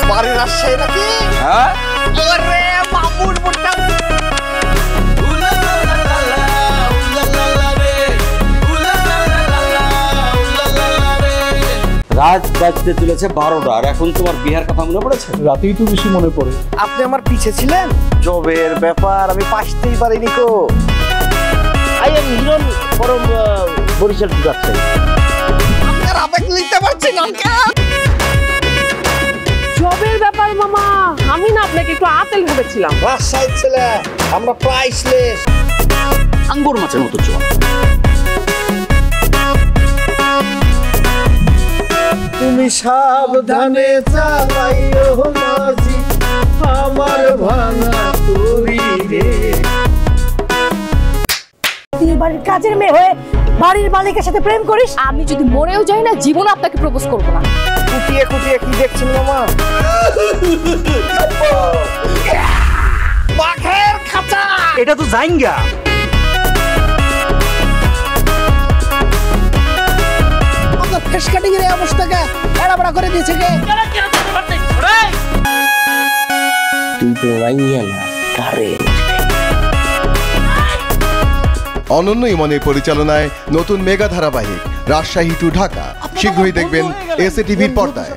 বাড়ি রাজশাহী নাকি? হ্যাঁ ওরে মামুর মোটা রাত বাজতে চলেছে 12টা আর এখন তোমার বিহার কথা মনে পড়েছে? রাতেই তো বেশি মনে পড়ে। আপনি আমার পিছে ছিলেন, জবের ব্যাপার আমি পাসতেই পারিনি কো। I am Hiron from Barishal to Rajshahi. আপনার আবেগ নিতে পারছি না। জবের ব্যাপার মামা, আমি না আপনাকে একটু আতেল ভেবেছিলাম। রাজশাহী ছেলে আমরা প্রাইসলেস, আঙ্গুর মাছের মতো জল। তুমি সাবধানে চালাইও মাঝি আমার ভাঙা তরি রে। তুই বাড়ির কাজের মেয়ে হয়ে বাড়ির মালিকের সাথে প্রেম করিস? আমি যদি মরেও যাই না, জীবনে আপনাকে প্রপোজ করবো না। কুটিয়ে কুটিয়ে কি দেখছেন মামা? বাঘের খাঁচা। এটা তো জাইঙ্গা। আপনার ফেস কাটিং এর অবস্থাকে এড়াবড়া করে দিয়েছে কে? তুই তো মাইয়া না, কারেন্ট। অনন্য ইমনের পরিচালনায় নতুন মেগা ধারাবাহিক রাজশাহী টু ঢাকা শীঘ্রই দেখবেন এসএ টিভির পর্দায়।